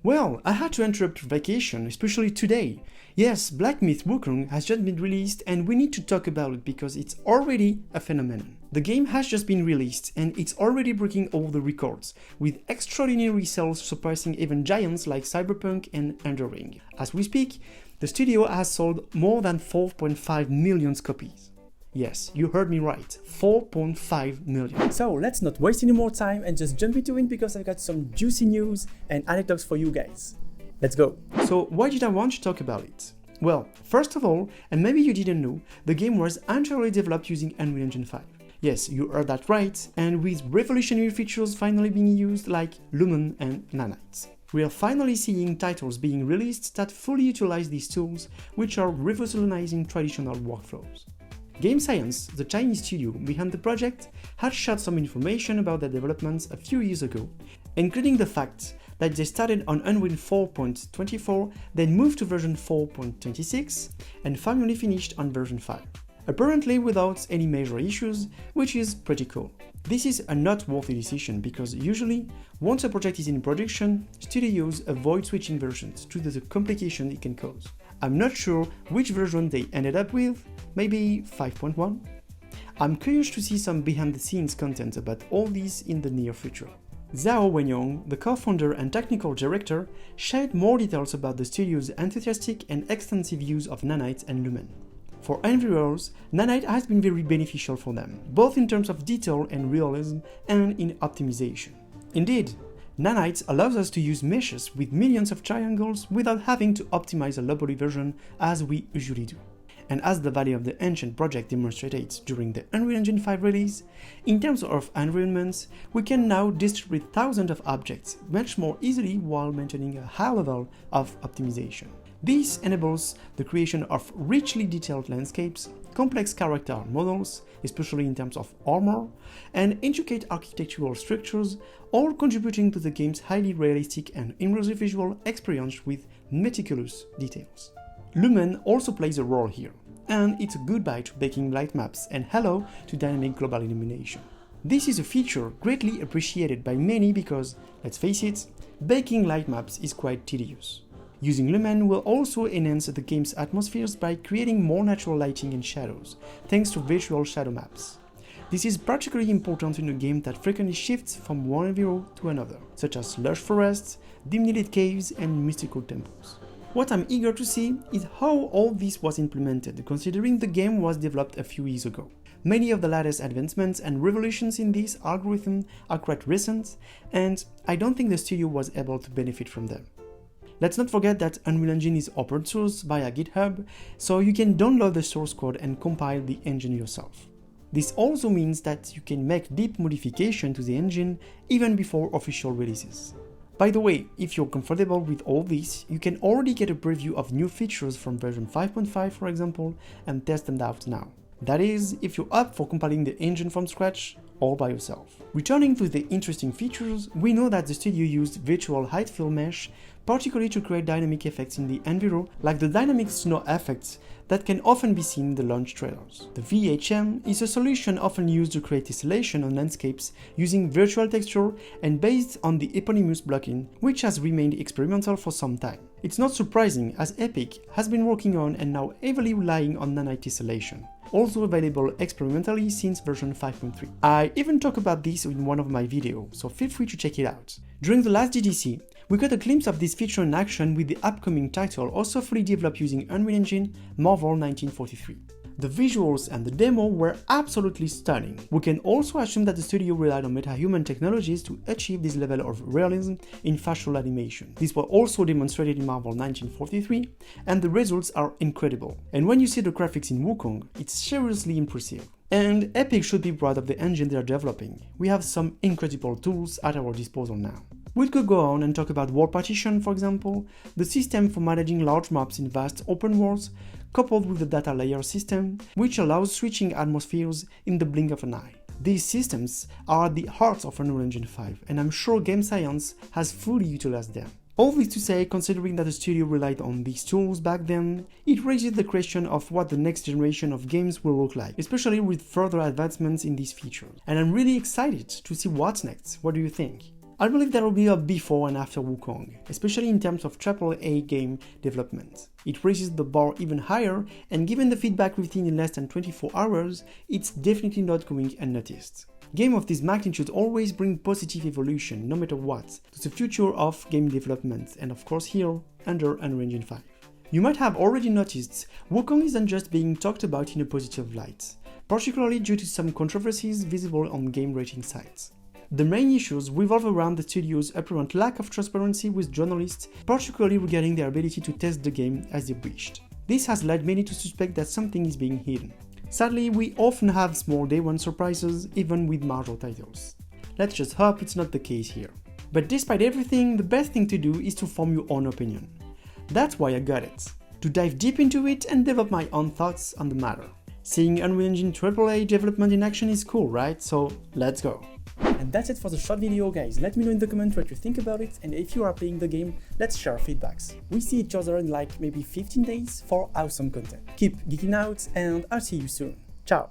Well, I had to interrupt vacation, especially today. Yes, Black Myth Wukong has just been released and we need to talk about it because it's already a phenomenon. The game has just been released and it's already breaking all the records, with extraordinary sales surpassing even giants like Cyberpunk and Elden Ring. As we speak, the studio has sold more than 4.5 million copies. Yes, you heard me right, 4.5 million. So let's not waste any more time and just jump into it because I've got some juicy news and anecdotes for you guys. Let's go. So why did I want to talk about it? Well, first of all, and maybe you didn't know, the game was entirely developed using Unreal Engine 5. Yes, you heard that right, and with revolutionary features finally being used like Lumen and Nanite. We are finally seeing titles being released that fully utilize these tools, which are revolutionizing traditional workflows. Game Science, the Chinese studio behind the project, had shared some information about their developments a few years ago, including the fact that they started on Unreal 4.24, then moved to version 4.26, and finally finished on version 5. Apparently without any major issues, which is pretty cool. This is a noteworthy decision because usually, once a project is in production, studios avoid switching versions due to the complication it can cause. I'm not sure which version they ended up with, maybe 5.1? I'm curious to see some behind-the-scenes content about all this in the near future. Zhao Wenyong, the co-founder and technical director, shared more details about the studio's enthusiastic and extensive use of Nanite and Lumen. For Enviros, Nanite has been very beneficial for them, both in terms of detail and realism and in optimization. Indeed, Nanite allows us to use meshes with millions of triangles without having to optimize a low-poly version as we usually do. And as the Valley of the Ancient project demonstrated during the Unreal Engine 5 release, in terms of environments, we can now distribute thousands of objects much more easily while maintaining a high level of optimization. This enables the creation of richly detailed landscapes, complex character models, especially in terms of armor, and intricate architectural structures, all contributing to the game's highly realistic and immersive visual experience with meticulous details. Lumen also plays a role here, and it's a goodbye to baking light maps and hello to dynamic global illumination. This is a feature greatly appreciated by many because, let's face it, baking light maps is quite tedious. Using Lumen will also enhance the game's atmospheres by creating more natural lighting and shadows, thanks to virtual shadow maps. This is particularly important in a game that frequently shifts from one environment to another, such as lush forests, dimly lit caves, and mystical temples. What I'm eager to see is how all this was implemented, considering the game was developed a few years ago. Many of the latest advancements and revolutions in this algorithm are quite recent, and I don't think the studio was able to benefit from them. Let's not forget that Unreal Engine is open source via GitHub, so you can download the source code and compile the engine yourself. This also means that you can make deep modification to the engine even before official releases. By the way, if you're comfortable with all this, you can already get a preview of new features from version 5.5 for example, and test them out now. That is, if you're up for compiling the engine from scratch, all by yourself. Returning to the interesting features, we know that the studio used virtual height fill mesh, particularly to create dynamic effects in the environment, like the dynamic snow effects that can often be seen in the launch trailers. The VHM is a solution often used to create tessellation on landscapes using virtual texture and based on the eponymous plugin, which has remained experimental for some time. It's not surprising as Epic has been working on and now heavily relying on Nanite tessellation, also available experimentally since version 5.3. I even talk about this in one of my videos, so feel free to check it out. During the last GDC, we got a glimpse of this feature in action with the upcoming title also fully developed using Unreal Engine Marvel 1943. The visuals and the demo were absolutely stunning. We can also assume that the studio relied on MetaHuman technologies to achieve this level of realism in facial animation. This was also demonstrated in Marvel 1943, and the results are incredible. And when you see the graphics in Wukong, it's seriously impressive. And Epic should be proud of the engine they are developing. We have some incredible tools at our disposal now. We could go on and talk about World Partition, for example, the system for managing large maps in vast open worlds, coupled with the data layer system, which allows switching atmospheres in the blink of an eye. These systems are at the heart of Unreal Engine 5, and I'm sure Game Science has fully utilized them. All this to say, considering that the studio relied on these tools back then, it raises the question of what the next generation of games will look like, especially with further advancements in these features. And I'm really excited to see what's next. What do you think? I believe there will be a before and after Wukong, especially in terms of AAA game development. It raises the bar even higher, and given the feedback we've seen in less than 24 hours, it's definitely not going unnoticed. Games of this magnitude always bring positive evolution, no matter what, to the future of game development, and of course here, under Unreal Engine 5. You might have already noticed, Wukong isn't just being talked about in a positive light, particularly due to some controversies visible on game rating sites. The main issues revolve around the studio's apparent lack of transparency with journalists, particularly regarding their ability to test the game as they wished. This has led many to suspect that something is being hidden. Sadly, we often have small day one surprises, even with major titles. Let's just hope it's not the case here. But despite everything, the best thing to do is to form your own opinion. That's why I got it, to dive deep into it and develop my own thoughts on the matter. Seeing Unreal Engine AAA development in action is cool, right? So let's go! And that's it for the short video, guys. Let me know in the comments what you think about it, and if you are playing the game, let's share feedbacks. We see each other in like maybe 15 days for awesome content. Keep geeking out, and I'll see you soon. Ciao!